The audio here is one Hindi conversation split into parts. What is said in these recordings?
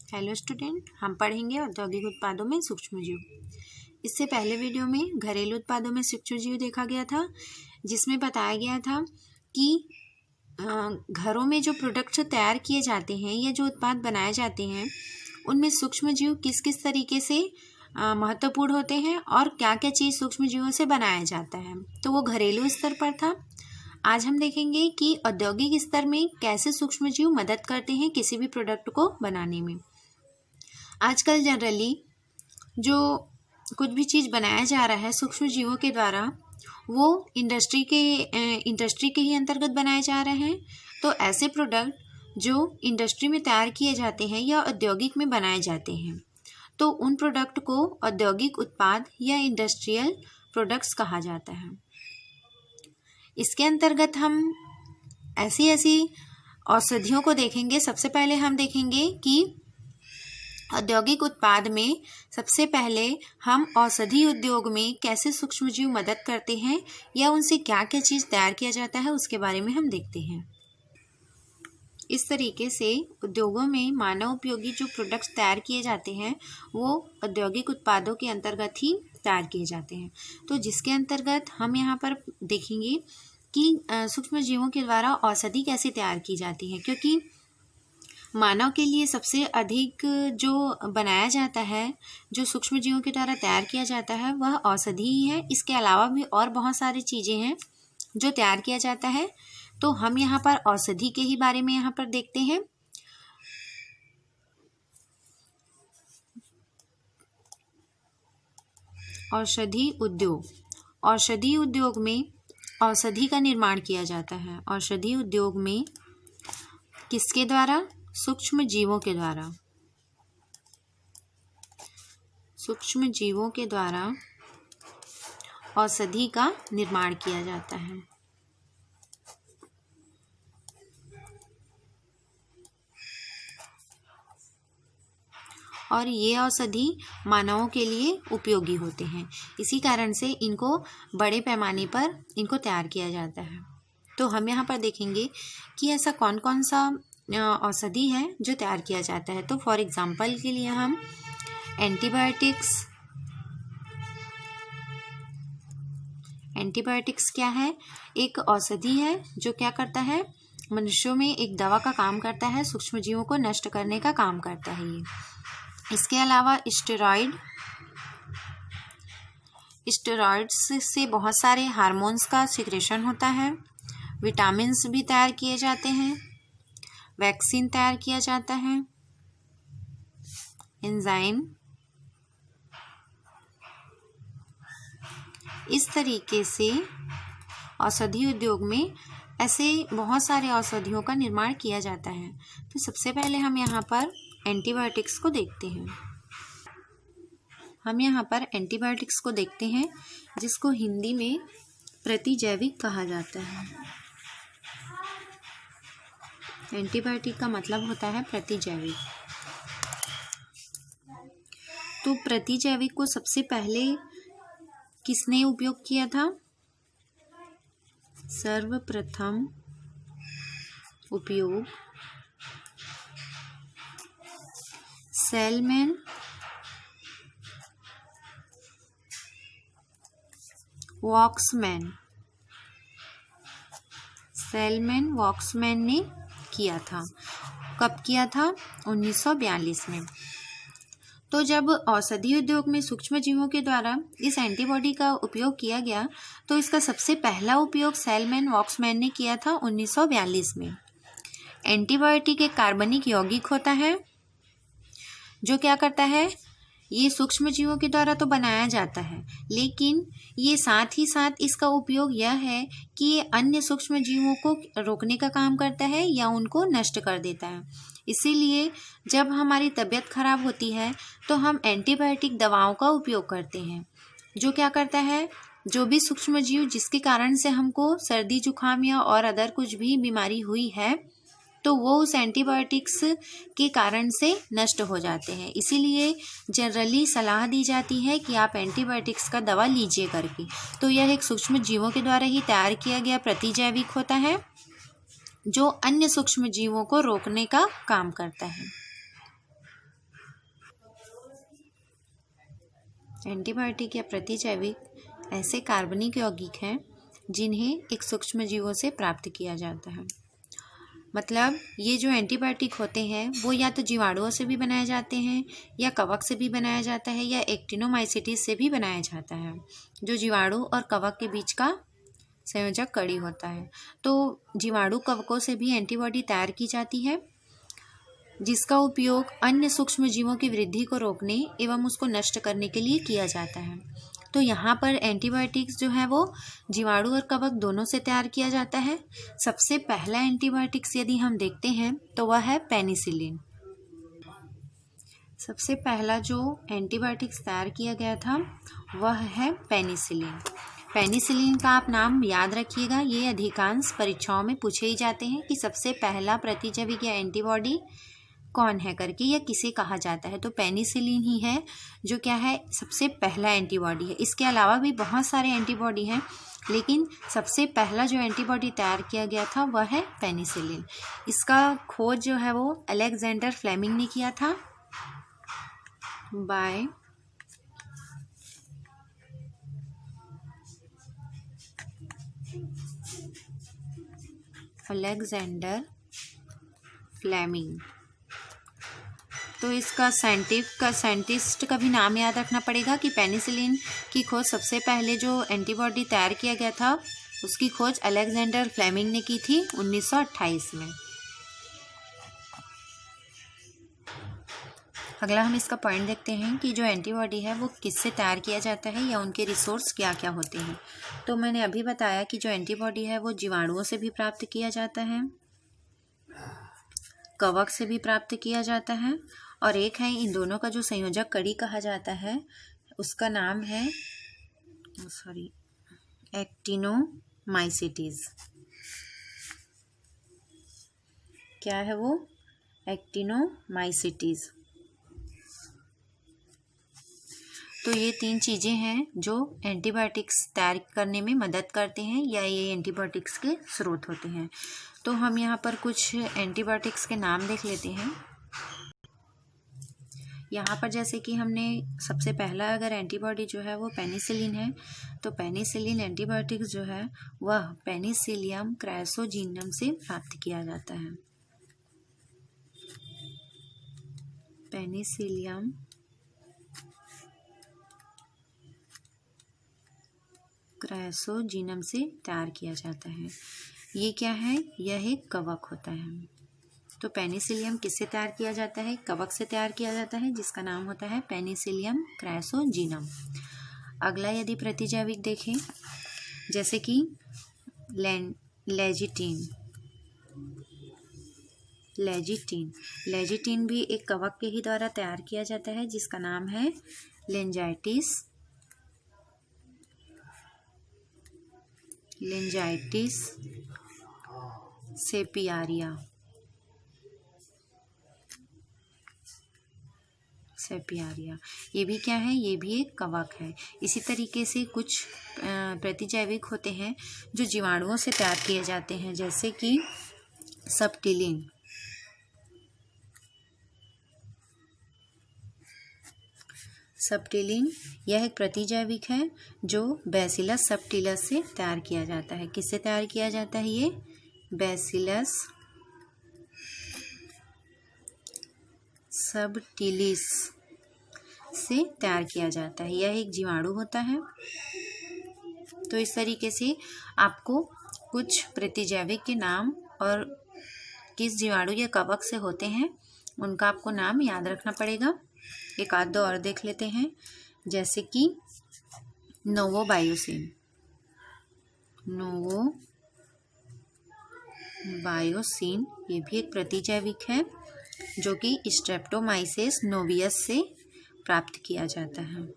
हेलो स्टूडेंट, हम पढ़ेंगे औद्योगिक उत्पादों में सूक्ष्मजीव। इससे पहले वीडियो में घरेलू उत्पादों में सूक्ष्मजीव देखा गया था, जिसमें बताया गया था कि घरों में जो प्रोडक्ट्स तैयार किए जाते हैं या जो उत्पाद बनाए जाते हैं उनमें सूक्ष्मजीव किस किस तरीके से महत्वपूर्ण होते हैं और क्या क्या चीज़ सूक्ष्मजीवों से बनाया जाता है। तो वो घरेलू स्तर पर था। आज हम देखेंगे कि औद्योगिक स्तर में कैसे सूक्ष्मजीव मदद करते हैं किसी भी प्रोडक्ट को बनाने में। आजकल जनरली जो कुछ भी चीज़ बनाया जा रहा है सूक्ष्मजीवों के द्वारा, वो इंडस्ट्री के ही अंतर्गत बनाए जा रहे हैं। तो ऐसे प्रोडक्ट जो इंडस्ट्री में तैयार किए जाते हैं या औद्योगिक में बनाए जाते हैं, तो उन प्रोडक्ट को औद्योगिक उत्पाद या इंडस्ट्रियल प्रोडक्ट्स कहा जाता है। इसके अंतर्गत हम ऐसी औषधियों को देखेंगे। सबसे पहले हम देखेंगे कि औद्योगिक उत्पाद में सबसे पहले हम औषधि उद्योग में कैसे सूक्ष्मजीव मदद करते हैं या उनसे क्या क्या चीज़ तैयार किया जाता है उसके बारे में हम देखते हैं। इस तरीके से उद्योगों में मानव उपयोगी जो प्रोडक्ट्स तैयार किए जाते हैं वो औद्योगिक उत्पादों के अंतर्गत ही तैयार किए जाते हैं। तो जिसके अंतर्गत हम यहाँ पर देखेंगे कि सूक्ष्मजीवों के द्वारा औषधि कैसे तैयार की जाती है, क्योंकि मानव के लिए सबसे अधिक जो बनाया जाता है, जो सूक्ष्मजीवों के द्वारा तैयार किया जाता है, वह औषधि ही है। इसके अलावा भी और बहुत सारी चीज़ें हैं जो तैयार किया जाता है। तो हम यहाँ पर औषधि के ही बारे में यहाँ पर देखते हैं। औषधि उद्योग में औषधि का निर्माण किया जाता है। औषधि उद्योग में किसके द्वारा? सूक्ष्मजीवों के द्वारा। सूक्ष्मजीवों के द्वारा औषधि का निर्माण किया जाता है। और ये औषधि मानवों के लिए उपयोगी होते हैं। इसी कारण से इनको बड़े पैमाने पर इनको तैयार किया जाता है। तो हम यहाँ पर देखेंगे कि ऐसा कौन कौन सा औषधि है जो तैयार किया जाता है। तो फॉर एग्जांपल के लिए हम एंटीबायोटिक्स क्या है? एक औषधि है जो क्या करता है, मनुष्यों में एक दवा का काम करता है, सूक्ष्मजीवों को नष्ट करने का काम करता है ये। इसके अलावा स्टेरॉइड्स से बहुत सारे हार्मोन्स का सिक्रेशन होता है। विटामिन्स भी तैयार किए जाते हैं। वैक्सीन तैयार किया जाता है। एंजाइम। इस तरीके से औषधि उद्योग में ऐसे बहुत सारे औषधियों का निर्माण किया जाता है। तो सबसे पहले हम यहाँ पर एंटीबायोटिक्स को देखते हैं। जिसको हिंदी में प्रतिजैविक कहा जाता है। एंटीबायोटिक का मतलब होता है प्रतिजैविक। तो प्रतिजैविक को सबसे पहले किसने उपयोग किया था? सर्वप्रथम उपयोग सेलमैन वॉक्समैन ने किया था। कब किया था? 1942 में। तो जब औषधि उद्योग में सूक्ष्मजीवों के द्वारा इस एंटीबॉडी का उपयोग किया गया, तो इसका सबसे पहला उपयोग सेलमैन वॉक्समैन ने किया था 1942 में। एंटीबायोटिक एक कार्बनिक यौगिक होता है जो क्या करता है, ये सूक्ष्मजीवों के द्वारा तो बनाया जाता है, लेकिन ये साथ ही साथ इसका उपयोग यह है कि ये अन्य सूक्ष्मजीवों को रोकने का काम करता है या उनको नष्ट कर देता है। इसीलिए जब हमारी तबीयत खराब होती है तो हम एंटीबायोटिक दवाओं का उपयोग करते हैं, जो क्या करता है, जो भी सूक्ष्मजीव जिसके कारण से हमको सर्दी जुकाम या और अदर कुछ भी बीमारी हुई है, तो वो उस एंटीबायोटिक्स के कारण से नष्ट हो जाते हैं। इसीलिए जनरली सलाह दी जाती है कि आप एंटीबायोटिक्स का दवा लीजिए करके। तो यह एक सूक्ष्म जीवों के द्वारा ही तैयार किया गया प्रतिजैविक होता है जो अन्य सूक्ष्म जीवों को रोकने का काम करता है। एंटीबायोटिक या प्रतिजैविक ऐसे कार्बनिक यौगिक हैं जिन्हें एक सूक्ष्म जीवों से प्राप्त किया जाता है। मतलब ये जो एंटीबायोटिक होते हैं वो या तो जीवाणुओं से भी बनाए जाते हैं या कवक से भी बनाया जाता है या एक्टिनोमाइसिटिस से भी बनाया जाता है, जो जीवाणु और कवक के बीच का संयोजक कड़ी होता है। तो जीवाणु कवकों से भी एंटीबॉडी तैयार की जाती है, जिसका उपयोग अन्य सूक्ष्म जीवों की वृद्धि को रोकने एवं उसको नष्ट करने के लिए किया जाता है। तो यहाँ पर एंटीबायोटिक्स जो है वो जीवाणु और कवक दोनों से तैयार किया जाता है। सबसे पहला एंटीबायोटिक्स यदि हम देखते हैं तो वह है पेनिसिलिन। सबसे पहला जो एंटीबायोटिक्स तैयार किया गया था वह है पेनिसिलिन। पेनिसिलिन का आप नाम याद रखिएगा, ये अधिकांश परीक्षाओं में पूछे ही जाते हैं कि सबसे पहला प्रतिजैविक या एंटीबॉडी कौन है करके, या किसे कहा जाता है। तो पेनिसिलिन ही है जो क्या है, सबसे पहला एंटीबॉडी है। इसके अलावा भी बहुत सारे एंटीबॉडी हैं, लेकिन सबसे पहला जो एंटीबॉडी तैयार किया गया था वह है पेनिसिलिन। इसका खोज जो है वो अलेक्जेंडर फ्लेमिंग ने किया था बाय अलेक्जेंडर फ्लेमिंग। तो इसका साइंटिस्ट का भी नाम याद रखना पड़ेगा कि पेनिसिलिन की खोज सबसे पहले जो एंटीबॉडी तैयार किया गया था उसकी खोज अलेक्जेंडर फ्लेमिंग ने की थी 1928 में। अगला हम इसका पॉइंट देखते हैं कि जो एंटीबॉडी है वो किससे तैयार किया जाता है या उनके रिसोर्स क्या क्या होते हैं। तो मैंने अभी बताया कि जो एंटीबॉडी है वो जीवाणुओं से भी प्राप्त किया जाता है, कवक से भी प्राप्त किया जाता है, और एक है इन दोनों का जो संयोजक कड़ी कहा जाता है उसका नाम है एक्टिनोमाइसिटीज। क्या है वो? एक्टिनोमाइसिटीज। तो ये तीन चीज़ें हैं जो एंटीबायोटिक्स तैयार करने में मदद करते हैं या ये एंटीबायोटिक्स के स्रोत होते हैं। तो हम यहाँ पर कुछ एंटीबायोटिक्स के नाम देख लेते हैं। यहाँ पर जैसे कि हमने सबसे पहला अगर एंटीबॉडी जो है वो पेनिसिलिन है, तो पेनिसिलिन एंटीबायोटिक्स जो है वह पेनिसिलियम क्राइसोजीनम से प्राप्त किया जाता है। पेनिसिलियम क्राइसोजीनम से तैयार किया जाता है। ये क्या है? यह एक कवक होता है। तो पेनिसिलियम किससे तैयार किया जाता है? कवक से तैयार किया जाता है, जिसका नाम होता है पेनिसिलियम क्राइसोजीनम। अगला यदि प्रतिजैविक देखें, जैसे कि लेजिटिन भी एक कवक के ही द्वारा तैयार किया जाता है, जिसका नाम है लेंजाइटिस सेपियारिया। ये भी क्या है? ये भी एक कवक है। इसी तरीके से कुछ प्रतिजैविक होते हैं जो जीवाणुओं से तैयार किए जाते हैं, जैसे कि सबटिलिन यह एक प्रतिजैविक है जो बैसिलस सबटिलस से तैयार किया जाता है। किससे तैयार किया जाता है? ये बैसिलस सबटिलिस से तैयार किया जाता है। यह एक जीवाणु होता है। तो इस तरीके से आपको कुछ प्रतिजैविक के नाम और किस जीवाणु या कवक से होते हैं उनका आपको नाम याद रखना पड़ेगा। एक आध दो और देख लेते हैं, जैसे कि नोवोबायोसिन। ये भी एक प्रतिजैविक है जो कि स्ट्रेप्टोमाइसेस नोवियस से प्राप्त किया जाता है।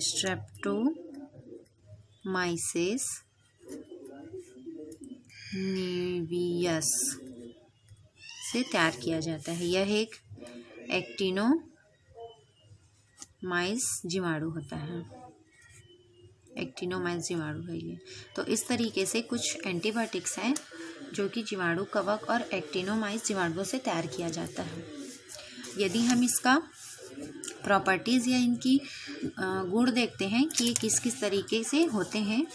स्ट्रेप्टोमाइसेस नोवियस से तैयार किया जाता है। यह एक एक्टिनोमाइस जीवाणु होता है। एक्टिनोमाइस जीवाणु है ये। तो इस तरीके से कुछ एंटीबायोटिक्स हैं जो कि जीवाणु कवक और एक्टिनोमाइस जीवाणुओं से तैयार किया जाता है। यदि हम इसका प्रॉपर्टीज़ या इनकी गुण देखते हैं कि ये किस किस तरीके से होते हैं।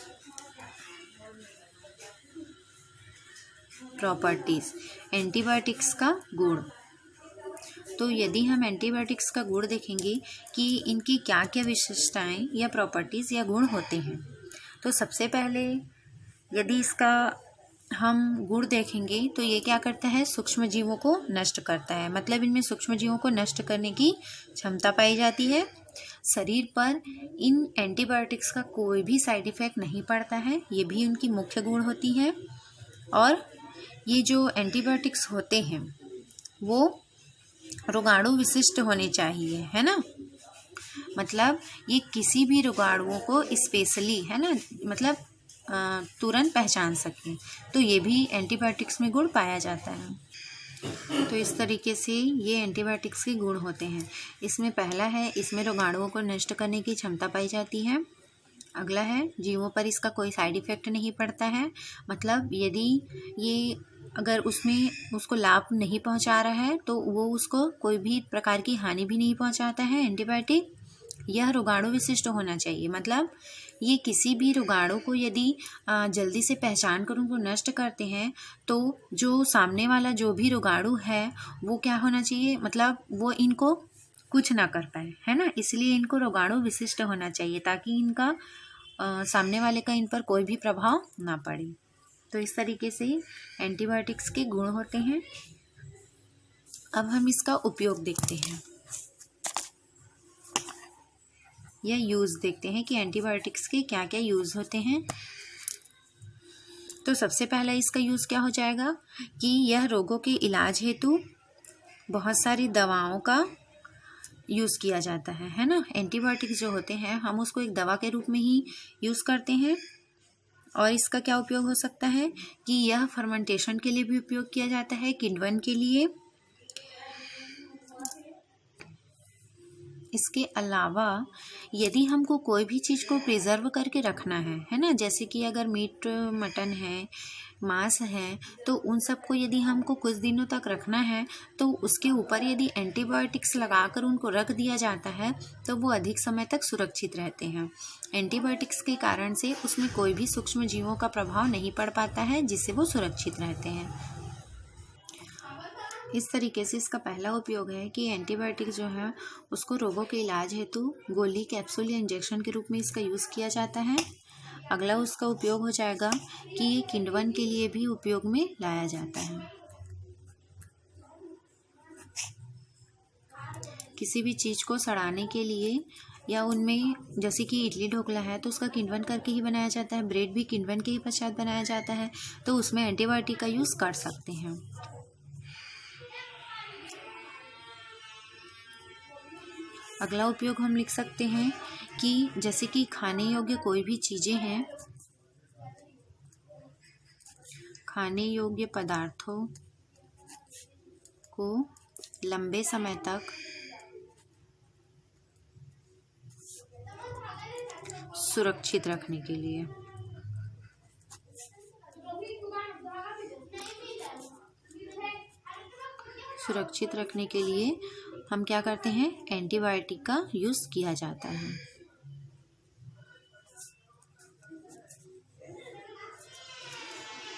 प्रॉपर्टीज़, एंटीबायोटिक्स का गुण। तो यदि हम एंटीबायोटिक्स का गुण देखेंगे कि इनकी क्या क्या विशेषताएं या प्रॉपर्टीज़ या गुण होते हैं, तो सबसे पहले यदि इसका हम गुण देखेंगे तो ये क्या करता है, सूक्ष्म जीवों को नष्ट करता है। मतलब इनमें सूक्ष्म जीवों को नष्ट करने की क्षमता पाई जाती है। शरीर पर इन एंटीबायोटिक्स का कोई भी साइड इफ़ेक्ट नहीं पड़ता है, ये भी उनकी मुख्य गुण होती है। और ये जो एंटीबायोटिक्स होते हैं वो रोगाणु विशिष्ट होने चाहिए, है ना। मतलब ये किसी भी रोगाणुओं को स्पेशली, है ना, मतलब तुरंत पहचान सकें। तो ये भी एंटीबायोटिक्स में गुण पाया जाता है। तो इस तरीके से ये एंटीबायोटिक्स के गुण होते हैं। इसमें पहला है, इसमें रोगाणुओं को नष्ट करने की क्षमता पाई जाती है। अगला है, जीवों पर इसका कोई साइड इफ़ेक्ट नहीं पड़ता है। मतलब यदि ये अगर उसको लाभ नहीं पहुंचा रहा है तो वो उसको कोई भी प्रकार की हानि भी नहीं पहुंचाता है एंटीबायोटिक। यह रोगाणु विशिष्ट होना चाहिए। मतलब ये किसी भी रोगाणु को यदि जल्दी से पहचान कर उनको नष्ट करते हैं तो जो सामने वाला जो भी रोगाणु है वो क्या होना चाहिए, मतलब वो इनको कुछ ना कर पाए, है ना। इसलिए इनको रोगाणु विशिष्ट होना चाहिए ताकि इनका सामने वाले का इन पर कोई भी प्रभाव ना पड़े। तो इस तरीके से एंटीबायोटिक्स के गुण होते हैं। अब हम इसका उपयोग देखते हैं या यूज़ देखते हैं कि एंटीबायोटिक्स के क्या क्या यूज़ होते हैं। तो सबसे पहला इसका यूज़ क्या हो जाएगा कि यह रोगों के इलाज हेतु बहुत सारी दवाओं का यूज़ किया जाता है ना। एंटीबायोटिक्स जो होते हैं हम उसको एक दवा के रूप में ही यूज़ करते हैं। और इसका क्या उपयोग हो सकता है कि यह फर्मेंटेशन के लिए भी उपयोग किया जाता है, किण्वन के लिए। इसके अलावा यदि हमको कोई भी चीज़ को प्रिजर्व करके रखना है ना, जैसे कि अगर मीट, मटन है, मांस है, तो उन सबको यदि हमको कुछ दिनों तक रखना है तो उसके ऊपर यदि एंटीबायोटिक्स लगाकर उनको रख दिया जाता है तो वो अधिक समय तक सुरक्षित रहते हैं। एंटीबायोटिक्स के कारण से उसमें कोई भी सूक्ष्म जीवों का प्रभाव नहीं पड़ पाता है, जिससे वो सुरक्षित रहते हैं। इस तरीके से इसका पहला उपयोग है कि एंटीबायोटिक जो है उसको रोगों के इलाज हेतु गोली, कैप्सूल या इंजेक्शन के रूप में इसका यूज़ किया जाता है। अगला उसका उपयोग हो जाएगा कि ये किण्वन के लिए भी उपयोग में लाया जाता है। किसी भी चीज़ को सड़ाने के लिए या उनमें, जैसे कि इडली ढोकला है तो उसका किण्वन करके ही बनाया जाता है, ब्रेड भी किण्वन के ही पश्चात बनाया जाता है, तो उसमें एंटीबायोटिक का यूज़ कर सकते हैं। अगला उपयोग हम लिख सकते हैं कि जैसे कि खाने योग्य कोई भी चीज़ें हैं, खाने योग्य पदार्थों को लंबे समय तक सुरक्षित रखने के लिए हम क्या करते हैं, एंटीबायोटिक का यूज़ किया जाता है।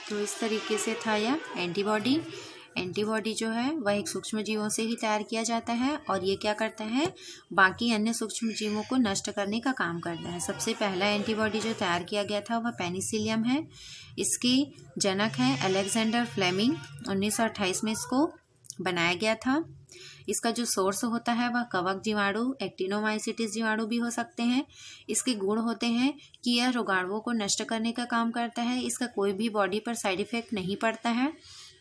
तो इस तरीके से था यह एंटीबॉडी जो है वह एक सूक्ष्म जीवों से ही तैयार किया जाता है और ये क्या करता है, बाकी अन्य सूक्ष्म जीवों को नष्ट करने का काम करता है। सबसे पहला एंटीबॉडी जो तैयार किया गया था वह पेनिसिलियम है। इसके जनक हैं अलेक्जेंडर फ्लेमिंग। 1928 में इसको बनाया गया था। इसका जो सोर्स होता है वह कवक जीवाणु, एक्टिनोमाइसिटिस जीवाणु भी हो सकते हैं। इसके गुण होते हैं कि यह रोगाणुओं को नष्ट करने का काम करता है। इसका कोई भी बॉडी पर साइड इफेक्ट नहीं पड़ता है।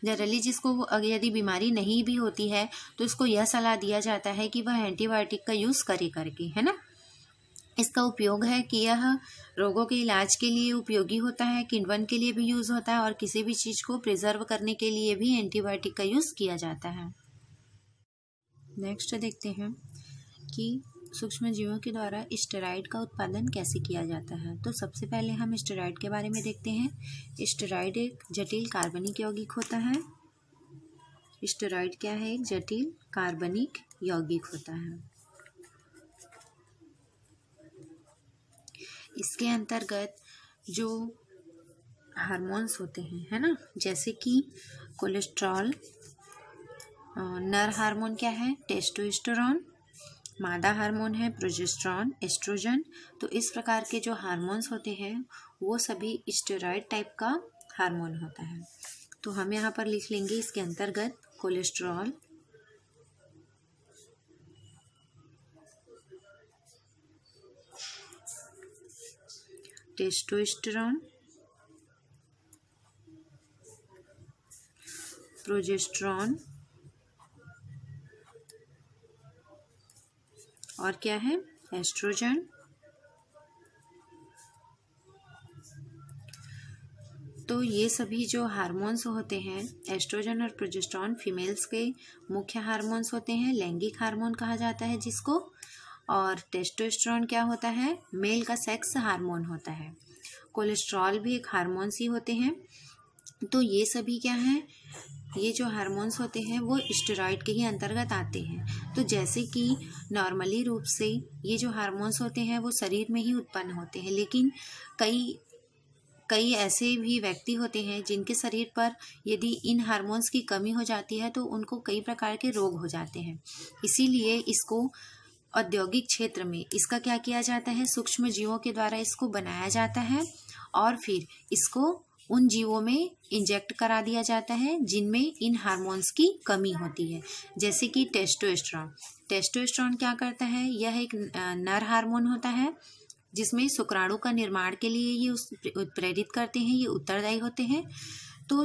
जनरली जिसको यदि बीमारी नहीं भी होती है तो इसको यह सलाह दिया जाता है कि वह एंटीबायोटिक का यूज़ करे करके, है ना। इसका उपयोग है कि यह रोगों के इलाज के लिए उपयोगी होता है, किण्वन के लिए भी यूज़ होता है और किसी भी चीज़ को प्रिजर्व करने के लिए भी एंटीबायोटिक का यूज़ किया जाता है। नेक्स्ट देखते हैं कि सूक्ष्म जीवों के द्वारा स्टेरॉइड का उत्पादन कैसे किया जाता है। तो सबसे पहले हम स्टेरॉइड के बारे में देखते हैं। स्टेरॉइड एक जटिल कार्बनिक यौगिक होता है स्टेरॉइड क्या है? एक जटिल कार्बनिक यौगिक होता है। इसके अंतर्गत जो हार्मोन्स होते हैं, है ना, जैसे कि कोलेस्ट्रॉल, नर हार्मोन क्या है? टेस्टोस्टेरोन, मादा हार्मोन है प्रोजेस्टेरॉन, एस्ट्रोजन। तो इस प्रकार के जो हार्मोन्स होते हैं वो सभी स्टेरॉइड टाइप का हार्मोन होता है। तो हम यहाँ पर लिख लेंगे इसके अंतर्गत कोलेस्ट्रॉल, टेस्टोस्टेरोन, प्रोजेस्टेरॉन और क्या है? एस्ट्रोजन। तो ये सभी जो हार्मोन्स होते हैं, एस्ट्रोजन और प्रोजेस्टेरॉन फीमेल्स के मुख्य हार्मोन्स होते हैं, लैंगिक हार्मोन कहा जाता है जिसको। और टेस्टोस्टेरोन क्या होता है? मेल का सेक्स हार्मोन होता है। कोलेस्ट्रॉल भी एक हार्मोन्स ही होते हैं। तो ये सभी क्या हैं? ये जो हार्मोन्स होते हैं वो स्टेरॉइड के ही अंतर्गत आते हैं। तो जैसे कि नॉर्मली रूप से ये जो हार्मोन्स होते हैं वो शरीर में ही उत्पन्न होते हैं, लेकिन कई ऐसे भी व्यक्ति होते हैं जिनके शरीर पर यदि इन हार्मोन्स की कमी हो जाती है तो उनको कई प्रकार के रोग हो जाते हैं। इसीलिए इसको औद्योगिक क्षेत्र में इसका क्या किया जाता है? सूक्ष्म जीवों के द्वारा इसको बनाया जाता है और फिर इसको उन जीवों में इंजेक्ट करा दिया जाता है जिनमें इन हार्मोन्स की कमी होती है। जैसे कि टेस्टोस्टेरोन क्या करता है? यह एक नर हार्मोन होता है जिसमें शुक्राणु का निर्माण के लिए ये प्रेरित करते हैं, ये उत्तरदायी होते हैं। तो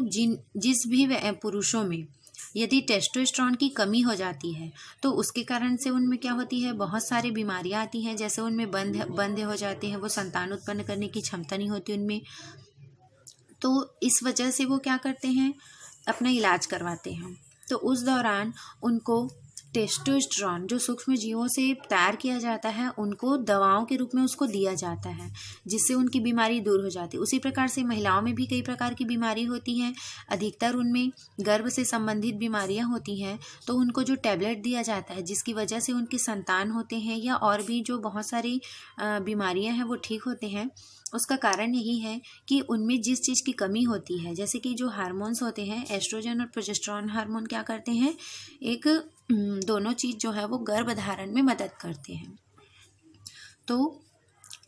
जिस भी पुरुषों में यदि टेस्टोस्टेरोन की कमी हो जाती है तो उसके कारण से उनमें क्या होती है? बहुत सारी बीमारियां आती हैं। जैसे उनमें बंधे हो जाते हैं, वो संतान उत्पन्न करने की क्षमता नहीं होती उनमें। तो इस वजह से वो क्या करते हैं? अपना इलाज करवाते हैं। तो उस दौरान उनको टेस्टोस्टेरोन जो सूक्ष्म जीवों से तैयार किया जाता है उनको दवाओं के रूप में उसको दिया जाता है, जिससे उनकी बीमारी दूर हो जाती है। उसी प्रकार से महिलाओं में भी कई प्रकार की बीमारी होती हैं, अधिकतर उनमें गर्भ से संबंधित बीमारियां होती हैं। तो उनको जो टैबलेट दिया जाता है जिसकी वजह से उनके संतान होते हैं या और भी जो बहुत सारी बीमारियां हैं वो ठीक होते हैं, उसका कारण यही है कि उनमें जिस चीज़ की कमी होती है, जैसे कि जो हार्मोन्स होते हैं एस्ट्रोजन और प्रोजेस्टेरॉन हार्मोन क्या करते हैं? एक दोनों चीज़ जो है वो गर्भधारण में मदद करते हैं। तो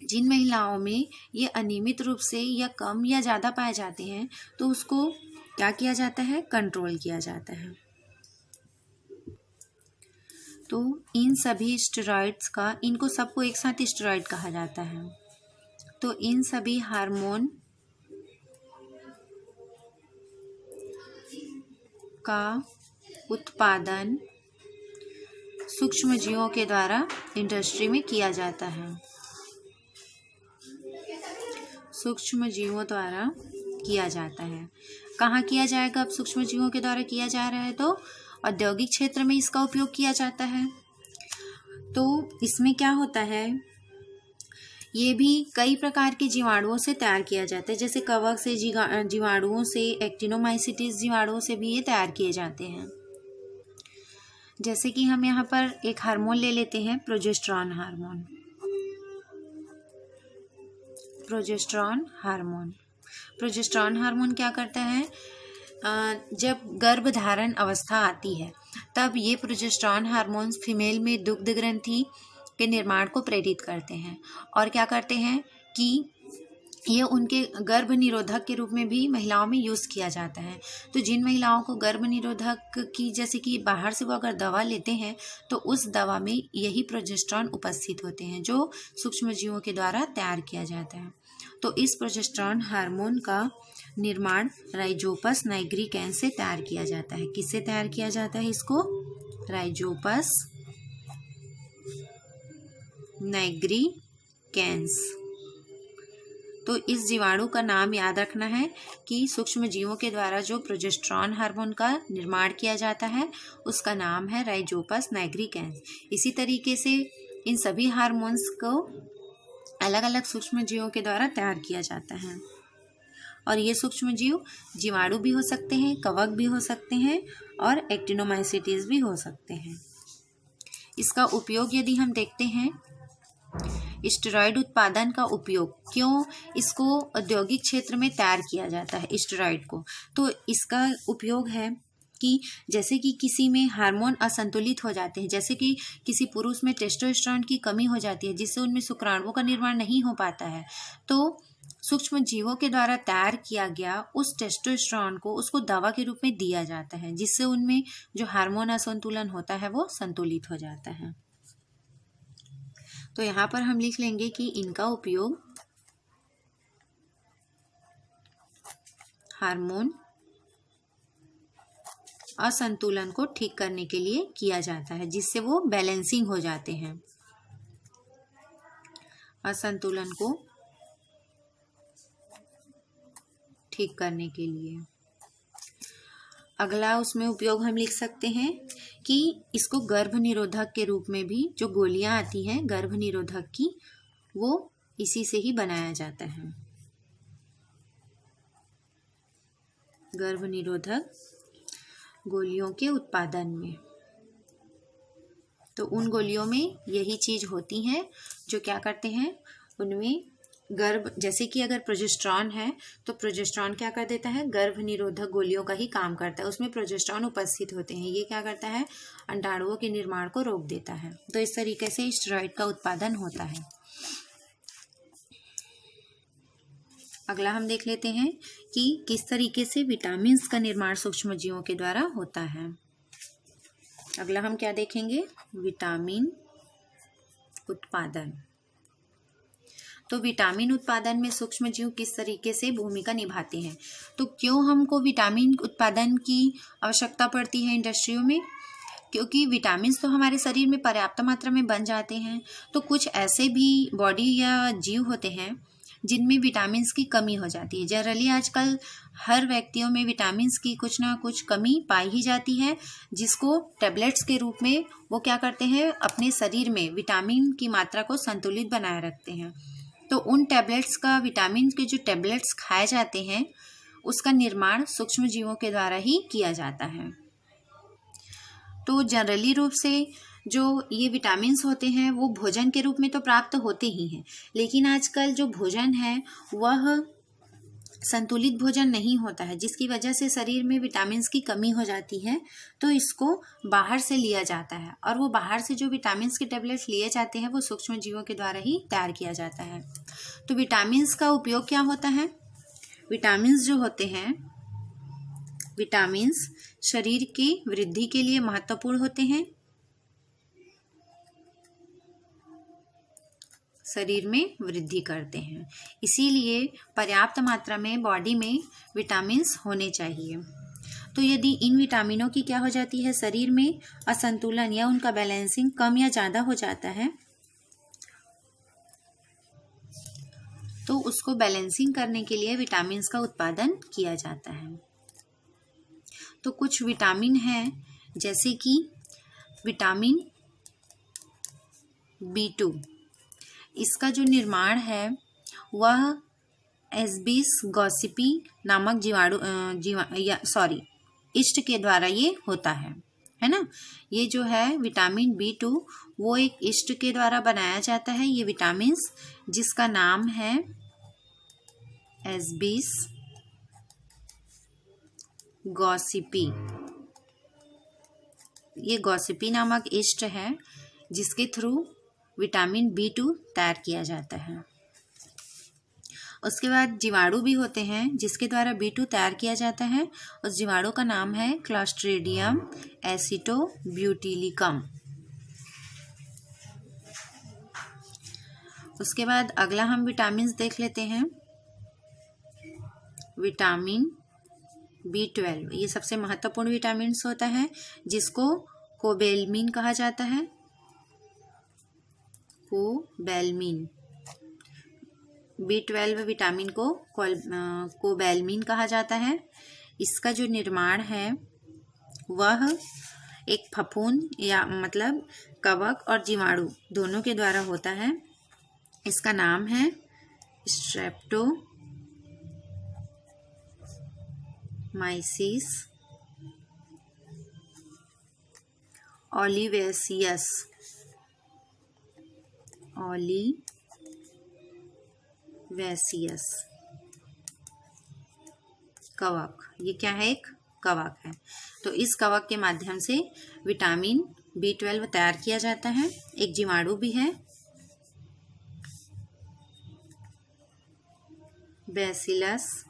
जिन महिलाओं में ये अनियमित रूप से या कम या ज़्यादा पाए जाते हैं तो उसको क्या किया जाता है? कंट्रोल किया जाता है। तो इन सभी स्टेरॉइड्स का, इनको सबको एक साथ स्टेरॉइड कहा जाता है। तो इन सभी हार्मोन का उत्पादन सूक्ष्म जीवों के द्वारा इंडस्ट्री में किया जाता है। सूक्ष्म जीवों द्वारा किया जाता है। कहाँ किया जाएगा? अब सूक्ष्म जीवों के द्वारा किया जा रहा है तो औद्योगिक क्षेत्र में इसका उपयोग किया जाता है। तो इसमें क्या होता है? ये भी कई प्रकार के जीवाणुओं से तैयार किया जाता है, जैसे कवक से, जीवाणुओं से, एक्टिनोमाइसिटिस जीवाणुओं से भी ये तैयार किए जाते हैं। जैसे कि हम यहाँ पर एक हार्मोन ले लेते हैं, प्रोजेस्टेरॉन हार्मोन। प्रोजेस्टेरॉन हार्मोन क्या करता है? जब गर्भधारण अवस्था आती है तब ये प्रोजेस्टेरॉन हार्मोन्स फीमेल में दुग्ध ग्रंथि के निर्माण को प्रेरित करते हैं और क्या करते हैं कि ये उनके गर्भ निरोधक के रूप में भी महिलाओं में यूज़ किया जाता है। तो जिन महिलाओं को गर्भ निरोधक की, जैसे कि बाहर से वो अगर दवा लेते हैं तो उस दवा में यही प्रोजेस्टेरॉन उपस्थित होते हैं जो सूक्ष्म जीवों के द्वारा तैयार किया जाता है। तो इस प्रोजेस्टेरॉन हार्मोन का निर्माण राइजोपस नाइग्रिकेंस से तैयार किया जाता है। किससे तैयार किया जाता है इसको? Rhizopus nigricans. तो इस जीवाणु का नाम याद रखना है कि सूक्ष्म जीवों के द्वारा जो प्रोजेस्टेरॉन हार्मोन का निर्माण किया जाता है उसका नाम है राइजोपस नाइग्रिकेंस। इसी तरीके से इन सभी हार्मोन्स को अलग अलग सूक्ष्म जीवों के द्वारा तैयार किया जाता है। और ये सूक्ष्म जीव जीवाणु भी हो सकते हैं, कवक भी हो सकते हैं और एक्टिनोमाइसीट्स भी हो सकते हैं। इसका उपयोग यदि हम देखते हैं, स्टेरॉयड उत्पादन का उपयोग, क्यों इसको औद्योगिक क्षेत्र में तैयार किया जाता है स्टेरॉयड को, तो इसका उपयोग है कि जैसे कि किसी में हार्मोन असंतुलित हो जाते हैं, जैसे कि किसी पुरुष में टेस्टोस्टेरोन की कमी हो जाती है जिससे उनमें शुक्राणुओं का निर्माण नहीं हो पाता है, तो सूक्ष्म जीवों के द्वारा तैयार किया गया उस टेस्टोस्टेरोन को उसको दवा के रूप में दिया जाता है, जिससे उनमें जो हार्मोन असंतुलन होता है वो संतुलित हो जाता है। तो यहाँ पर हम लिख लेंगे कि इनका उपयोग हार्मोन असंतुलन को ठीक करने के लिए किया जाता है, जिससे वो बैलेंसिंग हो जाते हैं, असंतुलन को ठीक करने के लिए। अगला उसमें उपयोग हम लिख सकते हैं कि इसको गर्भ निरोधक के रूप में भी, जो गोलियां आती हैं गर्भ निरोधक की, वो इसी से ही बनाया जाता है, गर्भ निरोधक गोलियों के उत्पादन में। तो उन गोलियों में यही चीज होती है जो क्या करते हैं, उनमें गर्भ, जैसे कि अगर प्रोजेस्टेरॉन है तो प्रोजेस्टेरॉन क्या कर देता है, गर्भ निरोधक गोलियों का ही काम करता है, उसमें प्रोजेस्टेरॉन उपस्थित होते हैं, ये क्या करता है, अंडाणुओं के निर्माण को रोक देता है। तो इस तरीके से स्टेरॉयड का उत्पादन होता है। अगला हम देख लेते हैं कि किस तरीके से विटामिन का निर्माण सूक्ष्म जीवों के द्वारा होता है। अगला हम क्या देखेंगे, विटामिन उत्पादन। तो विटामिन उत्पादन में सूक्ष्म जीव किस तरीके से भूमिका निभाते हैं। तो क्यों हमको विटामिन उत्पादन की आवश्यकता पड़ती है इंडस्ट्रियों में, क्योंकि विटामिन तो हमारे शरीर में पर्याप्त मात्रा में बन जाते हैं। तो कुछ ऐसे भी बॉडी या जीव होते हैं जिनमें विटामिन की कमी हो जाती है। जनरली आजकल हर व्यक्तियों में विटामिन की कुछ ना कुछ कमी पाई ही जाती है, जिसको टैबलेट्स के रूप में वो क्या करते हैं, अपने शरीर में विटामिन की मात्रा को संतुलित बनाए रखते हैं। तो उन टैबलेट्स का, विटामिन के जो टैबलेट्स खाए जाते हैं, उसका निर्माण सूक्ष्म जीवों के द्वारा ही किया जाता है। तो जनरली रूप से जो ये विटामिन्स होते हैं वो भोजन के रूप में तो प्राप्त होते ही हैं, लेकिन आजकल जो भोजन है वह संतुलित भोजन नहीं होता है, जिसकी वजह से शरीर में विटामिन्स की कमी हो जाती है। तो इसको बाहर से लिया जाता है, और वो बाहर से जो विटामिन्स के टैबलेट्स लिए जाते हैं वो सूक्ष्म जीवों के द्वारा ही तैयार किया जाता है। तो विटामिन्स का उपयोग क्या होता है, विटामिन्स जो होते हैं, विटामिन्स शरीर की वृद्धि के लिए महत्वपूर्ण होते हैं, शरीर में वृद्धि करते हैं, इसीलिए पर्याप्त मात्रा में बॉडी में विटामिन्स होने चाहिए। तो यदि इन विटामिनों की क्या हो जाती है, शरीर में असंतुलन या उनका बैलेंसिंग कम या ज़्यादा हो जाता है, तो उसको बैलेंसिंग करने के लिए विटामिन्स का उत्पादन किया जाता है। तो कुछ विटामिन हैं, जैसे कि विटामिन B2, इसका जो निर्माण है वह एस्बिस गॉसिपी नामक इस्ट के द्वारा ये होता है ना। ये जो है विटामिन B2 वो एक इस्ट के द्वारा बनाया जाता है, ये विटामिन्स, जिसका नाम है एस्बिस गॉसिपी। ये गॉसिपी नामक इस्ट है जिसके थ्रू विटामिन B2 तैयार किया जाता है। उसके बाद जीवाणु भी होते हैं जिसके द्वारा B2 तैयार किया जाता है। उस जीवाणु का नाम है क्लॉस्ट्रीडियम एसिटोब्यूटिलिकम। उसके बाद अगला हम विटामिन देख लेते हैं, विटामिन B12। ये सबसे महत्वपूर्ण विटामिन होता है, जिसको कोबैल्मिन कहा जाता है, कोबैल्मिन। B12 विटामिन को कोबैल्मिन कहा जाता है। इसका जो निर्माण है वह एक फफूंद या मतलब कवक और जीवाणु दोनों के द्वारा होता है। इसका नाम है माइसिस ओलिवेसियस, ओलिवेसियस कवक। ये क्या है? एक कवक है। तो इस कवक के माध्यम से विटामिन B12 तैयार किया जाता है। एक जीवाणु भी है, बैसिलस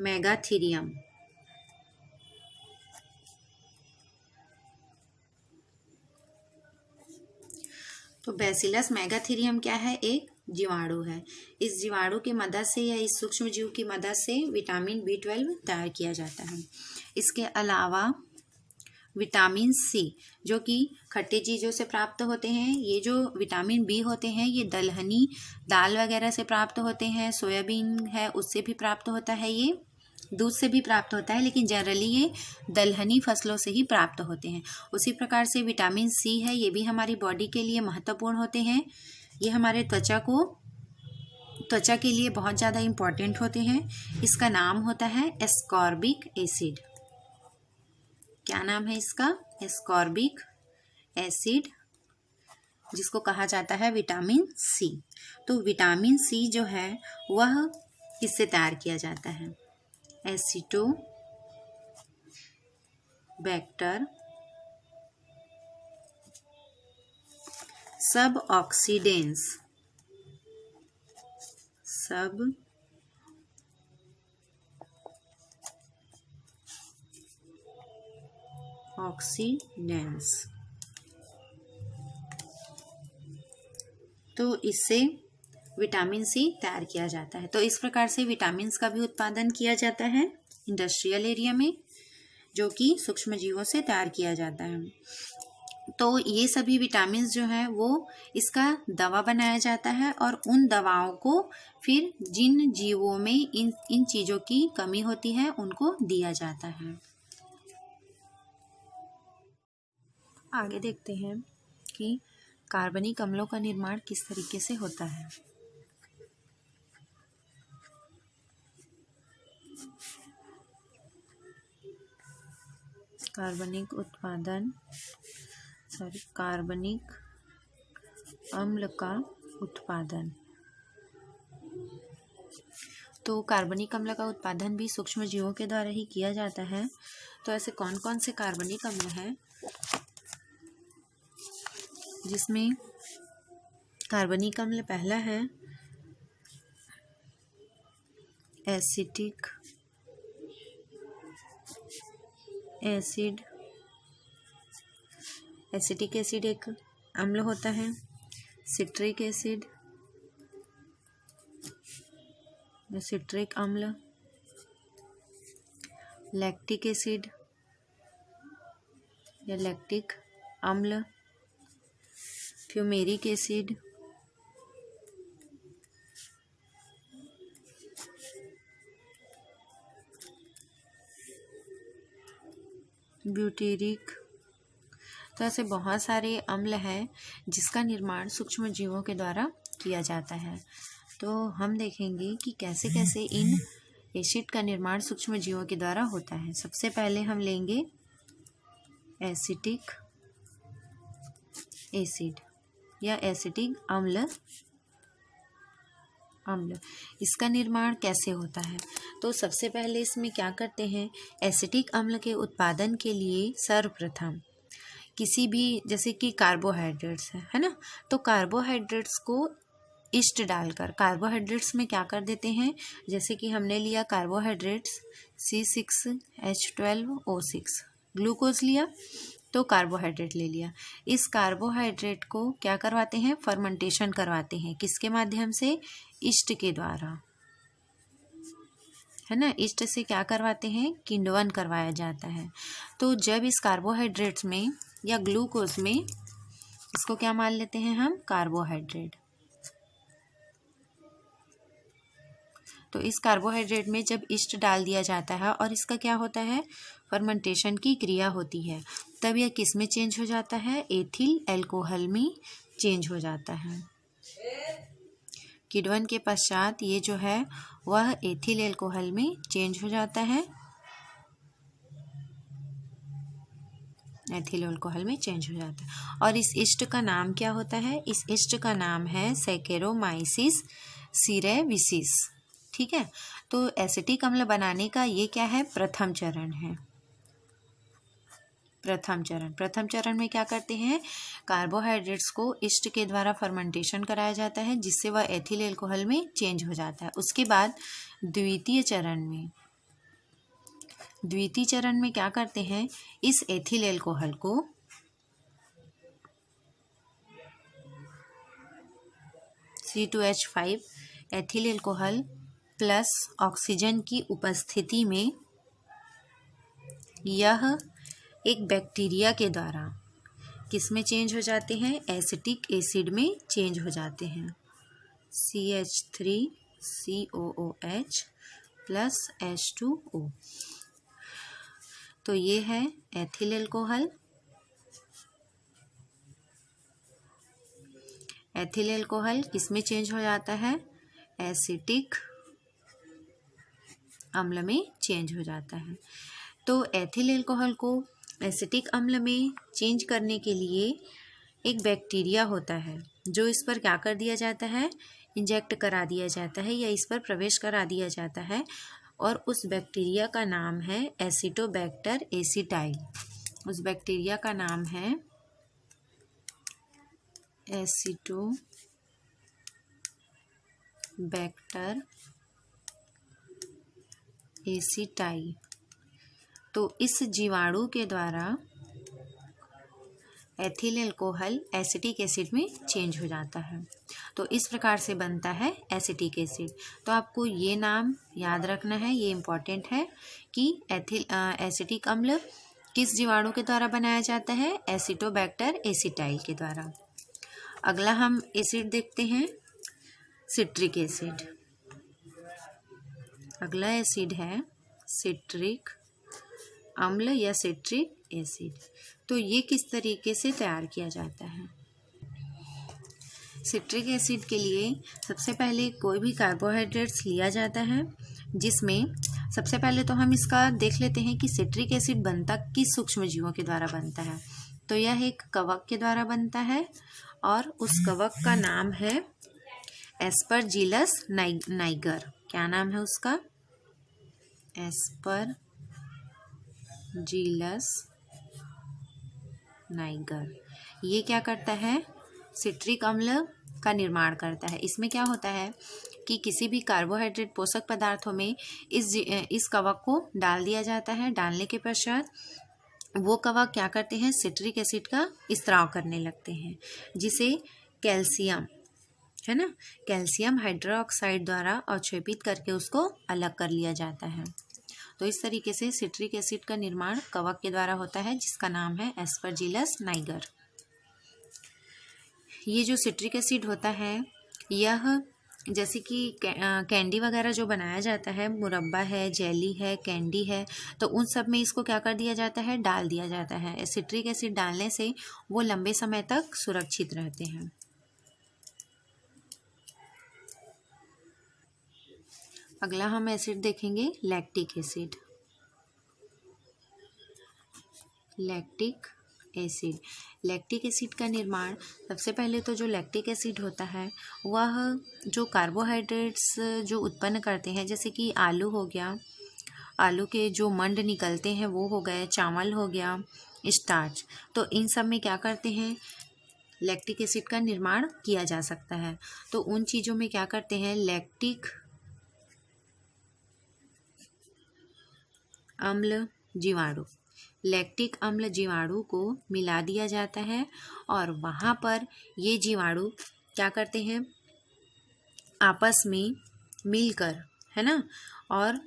मेगाथीरियम। तो बैसिलस मेगाथीरियम क्या है? एक जीवाणु है। इस जीवाणु की मदद से या इस सूक्ष्म जीव की मदद से विटामिन B12 तैयार किया जाता है। इसके अलावा विटामिन C जो कि खट्टी चीज़ों से प्राप्त होते हैं। ये जो विटामिन B होते हैं ये दलहनी दाल वगैरह से प्राप्त होते हैं। सोयाबीन है उससे भी प्राप्त होता है, ये दूध से भी प्राप्त होता है, लेकिन जनरली ये दलहनी फसलों से ही प्राप्त होते हैं। उसी प्रकार से विटामिन C है, ये भी हमारी बॉडी के लिए महत्वपूर्ण होते हैं। ये हमारे त्वचा के लिए बहुत ज़्यादा इम्पॉर्टेंट होते हैं। इसका नाम होता है एस्कॉर्बिक एसिड। क्या नाम है इसका? एस्कॉर्बिक एसिड, जिसको कहा जाता है विटामिन C। तो विटामिन C जो है वह किससे तैयार किया जाता है? एसिटोबैक्टर सब ऑक्सीडेंस तो इससे विटामिन C तैयार किया जाता है। तो इस प्रकार से विटामिन्स का भी उत्पादन किया जाता है इंडस्ट्रियल एरिया में, जो कि सूक्ष्म जीवों से तैयार किया जाता है। तो ये सभी विटामिन्स जो हैं वो इसका दवा बनाया जाता है और उन दवाओं को फिर जिन जीवों में इन चीज़ों की कमी होती है उनको दिया जाता है। आगे देखते हैं कि कार्बनिक अम्लों का निर्माण किस तरीके से होता है। कार्बनिक अम्ल का उत्पादन। तो कार्बनिक अम्ल का उत्पादन भी सूक्ष्म जीवों के द्वारा ही किया जाता है। तो ऐसे कौन कौन से कार्बनिक अम्ल हैं जिसमें कार्बनिक अम्ल पहला है एसिटिक एसिड एक अम्ल होता है। सिट्रिक एसिड, सिट्रिक अम्ल, लैक्टिक एसिड या लैक्टिक अम्ल, फ्यूमेरिक एसिड, ब्यूटेरिक। तो ऐसे बहुत सारे अम्ल हैं जिसका निर्माण सूक्ष्म जीवों के द्वारा किया जाता है। तो हम देखेंगे कि कैसे कैसे इन एसिड का निर्माण सूक्ष्म जीवों के द्वारा होता है। सबसे पहले हम लेंगे एसिटिक एसिड या एसिटिक अम्ल। इसका निर्माण कैसे होता है? तो सबसे पहले इसमें क्या करते हैं, एसिटिक अम्ल के उत्पादन के लिए सर्वप्रथम किसी भी, जैसे कि कार्बोहाइड्रेट्स है ना, तो कार्बोहाइड्रेट्स को ईस्ट डालकर, कार्बोहाइड्रेट्स में क्या कर देते हैं, जैसे कि हमने लिया कार्बोहाइड्रेट्स C6H12O6, ग्लूकोज लिया तो कार्बोहाइड्रेट ले लिया। इस कार्बोहाइड्रेट को क्या करवाते हैं, फर्मेंटेशन करवाते हैं। किसके माध्यम से? ईस्ट के द्वारा, है ना। ईस्ट से क्या करवाते हैं, किण्वन करवाया जाता है। तो जब इस कार्बोहाइड्रेट्स में या ग्लूकोज में, इसको क्या मान लेते हैं हम, कार्बोहाइड्रेट। तो इस कार्बोहाइड्रेट में जब ईस्ट डाल दिया जाता है और इसका क्या होता है, फर्मेंटेशन की क्रिया होती है, तब यह किस में चेंज हो जाता है, एथिल अल्कोहल में चेंज हो जाता है। किण्वन के पश्चात ये जो है वह एथिल एल्कोहल में चेंज हो जाता है, एथिल अल्कोहल में चेंज हो जाता है। और इस ईस्ट का नाम क्या होता है? इस ईस्ट का नाम है सैकेरोमाइसिस सीरेविसिस। ठीक है, तो एसिटिक अम्ल बनाने का ये क्या है? प्रथम चरण है। प्रथम चरण में क्या करते हैं? कार्बोहाइड्रेट्स को ईस्ट के द्वारा फर्मेंटेशन कराया जाता है, जिससे वह एथिल एल्कोहल में चेंज हो जाता है। उसके बाद द्वितीय चरण में क्या करते हैं? इस एथिल एल्कोहल को C2H5 ethyl alcohol plus oxygen की उपस्थिति में यह एक बैक्टीरिया के द्वारा किस में चेंज हो जाते हैं? एसिटिक एसिड में चेंज हो जाते हैं। CH3COOH plus H2O। तो ये है एथिल एल्कोहल। एथिल एल्कोहल किस में चेंज हो जाता है? एसिटिक अम्ल में चेंज हो जाता है। तो एथिल एल्कोहल को एसिटिक अम्ल में चेंज करने के लिए एक बैक्टीरिया होता है, जो इस पर क्या कर दिया जाता है? इंजेक्ट करा दिया जाता है या इस पर प्रवेश करा दिया जाता है, और उस बैक्टीरिया का नाम है एसिटोबैक्टर एसिटाइल। उस बैक्टीरिया का नाम है एसिटोबैक्टर एसिटाइल। तो इस जीवाणु के द्वारा एथिल एल्कोहल एसिटिक एसिड में चेंज हो जाता है। तो इस प्रकार से बनता है एसिटिक एसिड। तो आपको ये नाम याद रखना है, ये इम्पॉर्टेंट है कि एसिटिक अम्ल किस जीवाणु के द्वारा बनाया जाता है? एसिटोबैक्टर एसिटाइल के द्वारा। अगला हम एसिड देखते हैं, सिट्रिक एसिड। अगला एसिड है सिट्रिक अम्ल या सिट्रिक एसिड। तो ये किस तरीके से तैयार किया जाता है? सिट्रिक एसिड के लिए सबसे पहले कोई भी कार्बोहाइड्रेट्स लिया जाता है, जिसमें सबसे पहले तो हम इसका देख लेते हैं कि सिट्रिक एसिड बनता किस सूक्ष्मजीवों के द्वारा बनता है। तो यह एक कवक के द्वारा बनता है, और उस कवक का नाम है एस्परजिलस नाइगर। क्या नाम है उसका? Aspergillus Niger. ये क्या करता है? सिट्रिक अम्ल का निर्माण करता है। इसमें क्या होता है कि किसी भी कार्बोहाइड्रेट पोषक पदार्थों में इस कवक को डाल दिया जाता है। डालने के पश्चात वो कवक क्या करते हैं? सिट्रिक एसिड का स्त्राव करने लगते हैं, जिसे कैल्शियम है ना, कैल्शियम हाइड्रोक्साइड द्वारा अवक्षेपित करके उसको अलग कर लिया जाता है। तो इस तरीके से सिट्रिक एसिड का निर्माण कवक के द्वारा होता है, जिसका नाम है एस्परजिलस नाइगर। ये जो सिट्रिक एसिड होता है, यह जैसे कि कैंडी वगैरह जो बनाया जाता है, मुरब्बा है, जेली है, कैंडी है, तो उन सब में इसको क्या कर दिया जाता है? डाल दिया जाता है। सिट्रिक एसिड डालने से वो लंबे समय तक सुरक्षित रहते हैं। अगला हम एसिड देखेंगे, लैक्टिक एसिड। लैक्टिक एसिड का निर्माण सबसे पहले तो जो लैक्टिक एसिड होता है, वह जो कार्बोहाइड्रेट्स जो उत्पन्न करते हैं, जैसे कि आलू हो गया, आलू के जो मंड निकलते हैं वो हो गए, चावल हो गया, स्टार्च, तो इन सब में क्या करते हैं? लैक्टिक एसिड का निर्माण किया जा सकता है। तो उन चीज़ों में क्या करते हैं? लैक्टिक अम्ल जीवाणु को मिला दिया जाता है, और वहाँ पर ये जीवाणु क्या करते हैं? आपस में मिलकर, है ना, और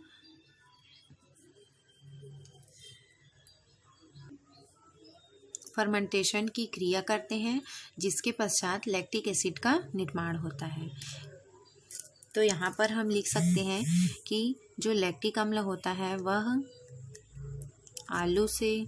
फर्मेंटेशन की क्रिया करते हैं, जिसके पश्चात लैक्टिक एसिड का निर्माण होता है। तो यहाँ पर हम लिख सकते हैं कि जो लैक्टिक अम्ल होता है वह आलू से,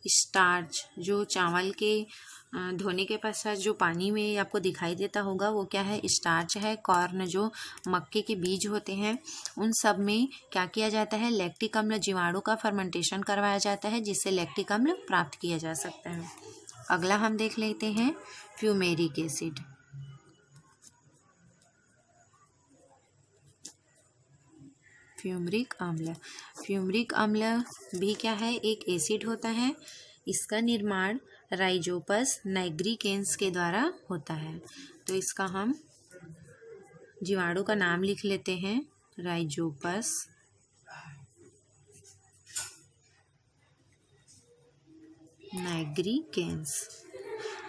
स्टार्च जो चावल के धोने के पश्चात जो पानी में आपको दिखाई देता होगा वो क्या है, स्टार्च है। कॉर्न जो मक्के के बीज होते हैं उन सब में क्या किया जाता है, लैक्टिक अम्ल जीवाणु का फर्मेंटेशन करवाया जाता है, जिससे लैक्टिक अम्ल प्राप्त किया जा सकता है। अगला हम देख लेते हैं फ्यूमेरिक एसिड। फ्यूमरिक अम्ल, फ्यूमरिक अम्ल भी क्या है, एक एसिड होता है। इसका निर्माण राइजोपस नाइग्रिकेंस के द्वारा होता है। तो इसका हम जीवाणु का नाम लिख लेते हैं, राइजोपस नाइग्रिकेंस।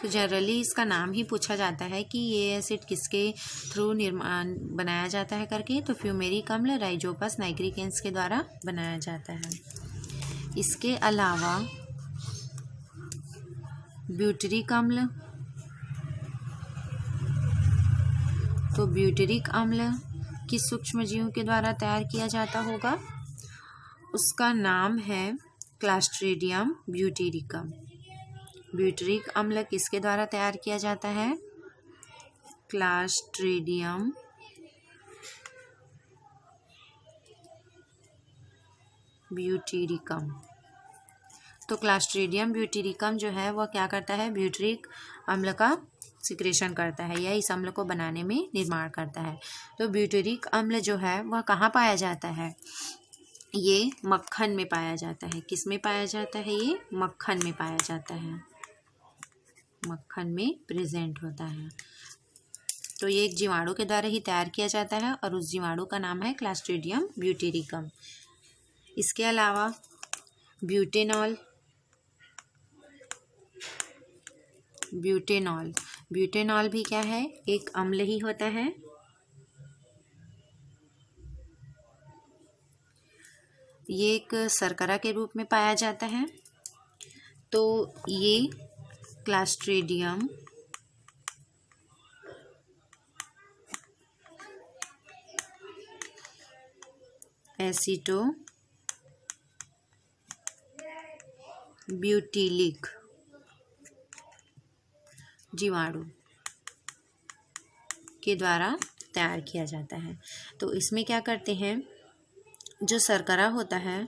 तो जनरली इसका नाम ही पूछा जाता है कि ये एसिड किसके थ्रू निर्माण बनाया जाता है करके, तो फ्यूमेरिक अम्ल राइजोपस नाइग्रिकेंस के द्वारा बनाया जाता है। इसके अलावा ब्यूटरिक अम्ल, तो ब्यूटरिक अम्ल किस सूक्ष्मजीव के द्वारा तैयार किया जाता होगा, उसका नाम है क्लास्ट्रीडियम ब्यूटेरिकम। ब्यूटरिक अम्ल किसके द्वारा तैयार किया जाता है, क्लास्ट्रीडियम ब्यूटेरिकम। तो क्लास्ट्रीडियम ब्यूटेरिकम जो है वह क्या करता है, ब्यूटरिक अम्ल का सिक्रेशन करता है या इस अम्ल को बनाने में निर्माण करता है। तो ब्यूटरिक अम्ल जो है वह कहाँ पाया जाता है, ये मक्खन में पाया जाता है। किस में पाया जाता है, ये मक्खन में पाया जाता है, मक्खन में प्रेजेंट होता है। तो ये एक जीवाणु के द्वारा ही तैयार किया जाता है और उस जीवाणु का नाम है क्लास्ट्रीडियम ब्यूटेरिकम। इसके अलावा ब्यूटेनॉल, ब्यूटेनॉल, ब्यूटेनॉल भी क्या है, एक अम्ल ही होता है। ये एक शर्करा के रूप में पाया जाता है। तो ये क्लास्ट्रीडियम एसिटो ब्यूटिलिक जीवाणु के द्वारा तैयार किया जाता है। तो इसमें क्या करते हैं, जो शर्करा होता है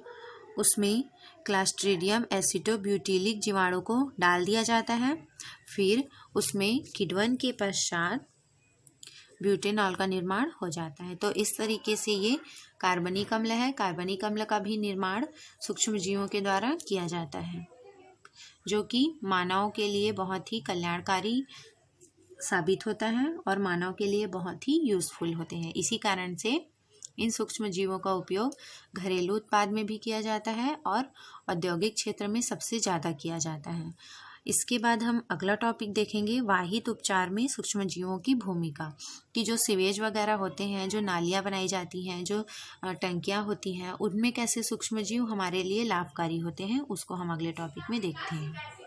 उसमें क्लास्ट्रीडियम एसिटोब्यूटिलिक जीवाणु को डाल दिया जाता है। फिर उसमें किण्वन के पश्चात ब्यूटेनॉल का निर्माण हो जाता है। तो इस तरीके से ये कार्बनिक अम्ल है। कार्बनिक अम्ल का भी निर्माण सूक्ष्मजीवों के द्वारा किया जाता है, जो कि मानव के लिए बहुत ही कल्याणकारी साबित होता है और मानव के लिए बहुत ही यूज़फुल होते हैं। इसी कारण से इन सूक्ष्म जीवों का उपयोग घरेलू उत्पाद में भी किया जाता है और औद्योगिक क्षेत्र में सबसे ज़्यादा किया जाता है। इसके बाद हम अगला टॉपिक देखेंगे, वाहित उपचार में सूक्ष्म जीवों की भूमिका। कि जो सीवेज वगैरह होते हैं, जो नालियाँ बनाई जाती हैं, जो टंकियाँ होती हैं, उनमें कैसे सूक्ष्म जीव हमारे लिए लाभकारी होते हैं, उसको हम अगले टॉपिक में देखते हैं।